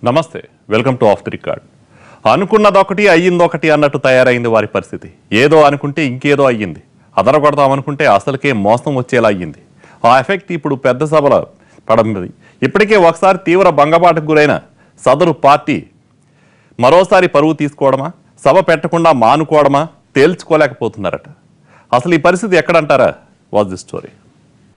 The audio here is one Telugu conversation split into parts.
నమస్తే, welcome to off the record. అనుకున్నదొకటి అయ్యిందొకటి అన్నట్టు తయారైంది వారి పరిస్థితి. ఏదో అనుకుంటే ఇంకేదో అయ్యింది. అదరగొడదామనుకుంటే అసలుకే మోసం వచ్చేలా అయ్యింది. ఆ ఎఫెక్ట్ ఇప్పుడు పెద్ద సభల పడింది. ఇప్పటికే ఒకసారి తీవ్ర భంగపాటుకు గురైన సదరు పార్టీ మరోసారి పరువు తీసుకోవడమా, సభ పెట్టకుండా మానుకోవడమా తేల్చుకోలేకపోతున్నారట. అసలు ఈ పరిస్థితి ఎక్కడంటారా? Was the story.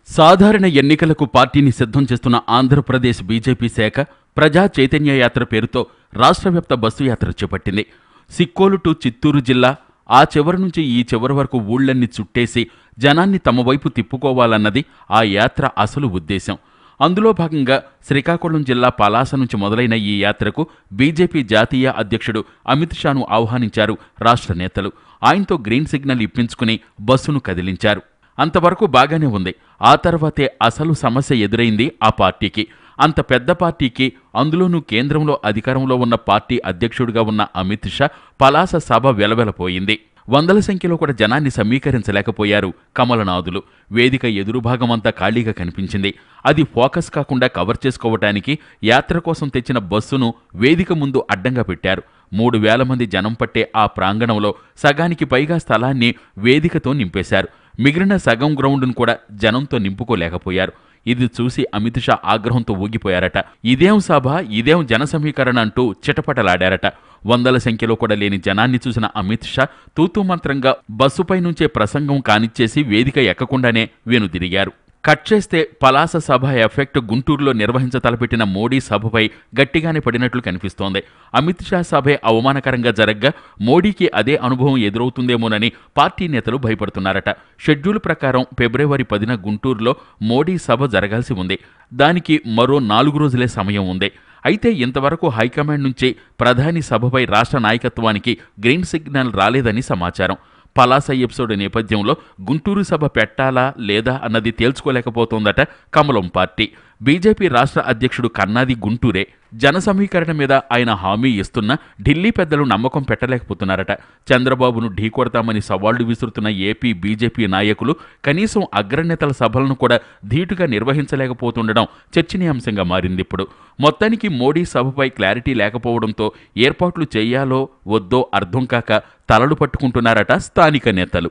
సాధారణ ఎన్నికలకు పార్టీని సిద్ధం చేస్తున్న ఆంధ్రప్రదేశ్ బీజేపీ శాఖ ప్రజా చైతన్య యాత్ర పేరుతో రాష్ట్రవ్యాప్త బస్సు యాత్ర చేపట్టింది. సిక్కోలు టు చిత్తూరు జిల్లా ఆ చివరి నుంచి ఈ చివరి వరకు ఊళ్లన్నీ చుట్టేసి జనాన్ని తమ వైపు తిప్పుకోవాలన్నది ఆ యాత్ర అసలు ఉద్దేశం. అందులో భాగంగా శ్రీకాకుళం జిల్లా పలాస నుంచి మొదలైన ఈ యాత్రకు బీజేపీ జాతీయ అధ్యక్షుడు అమిత్ షాను ఆహ్వానించారు రాష్ట్ర నేతలు. ఆయనతో గ్రీన్ సిగ్నల్ ఇప్పించుకుని బస్సును కదిలించారు. అంతవరకు బాగానే ఉంది. ఆ తర్వాతే అసలు సమస్య ఎదురైంది ఆ పార్టీకి. అంత పెద్ద పార్టీకి, అందులోనూ కేంద్రంలో అధికారంలో ఉన్న పార్టీ అధ్యక్షుడిగా ఉన్న అమిత్ షా పలాస సభ వెలవెలపోయింది. వందల సంఖ్యలో కూడా జనాన్ని సమీకరించలేకపోయారు కమలనాథులు. వేదిక ఎదురుభాగమంతా ఖాళీగా కనిపించింది. అది ఫోకస్ కాకుండా కవర్ చేసుకోవటానికి యాత్ర కోసం తెచ్చిన బస్సును వేదిక ముందు అడ్డంగా పెట్టారు. 3,000 మంది జనం పట్టే ఆ ప్రాంగణంలో సగానికి పైగా స్థలాన్ని వేదికతో నింపేశారు. మిగిలిన సగం గ్రౌండ్ను కూడా జనంతో నింపుకోలేకపోయారు. ఇది చూసి అమిత్ షా ఆగ్రహంతో ఊగిపోయారట. ఇదేం సభ, ఇదేం జన సమీకరణ అంటూ చిటపటలాడారట. వందల సంఖ్యలో కూడా లేని జనాన్ని చూసిన అమిత్ షా తూతూ మంత్రంగా బస్సుపై నుంచే ప్రసంగం కానిచ్చేసి వేదిక ఎక్కకుండానే వెనుదిరిగారు. కట్ చేస్తే పలాస సభ ఎఫెక్ట్ గుంటూరులో నిర్వహించతలపెట్టిన మోడీ సభపై గట్టిగానే పడినట్లు కనిపిస్తోంది. అమిత్ షా సభే అవమానకరంగా జరగ్గా మోడీకి అదే అనుభవం ఎదురవుతుందేమోనని పార్టీ నేతలు భయపడుతున్నారట. షెడ్యూల్ ప్రకారం ఫిబ్రవరి 10న గుంటూరులో మోడీ సభ జరగాల్సి ఉంది. దానికి మరో 4 రోజులే సమయం ఉంది. అయితే ఇంతవరకు హైకమాండ్ నుంచి ప్రధాని సభపై రాష్ట్ర నాయకత్వానికి గ్రీన్ సిగ్నల్ రాలేదని సమాచారం. పలాస ఎపిసోడ్ నేపథ్యంలో గుంటూరు సభ పెట్టాలా లేదా అన్నది తేల్చుకోలేకపోతోందట కమలం పార్టీ. బీజేపీ రాష్ట్ర అధ్యక్షుడు కన్నాది గుంటూరే. జన సమీకరణ మీద ఆయన హామీ ఇస్తున్న ఢిల్లీ పెద్దలు నమ్మకం పెట్టలేకపోతున్నారట. చంద్రబాబును ఢీకొడతామని సవాళ్లు విసురుతున్న ఏపీ బీజేపీ నాయకులు కనీసం అగ్రనేతల సభలను కూడా ధీటుగా నిర్వహించలేకపోతుండడం చర్చనీయాంశంగా మారిందిప్పుడు. మొత్తానికి మోడీ సభపై క్లారిటీ లేకపోవడంతో ఏర్పాట్లు చేయాలో వద్దో అర్థం కాక తలలు పట్టుకుంటున్నారట స్థానిక నేతలు.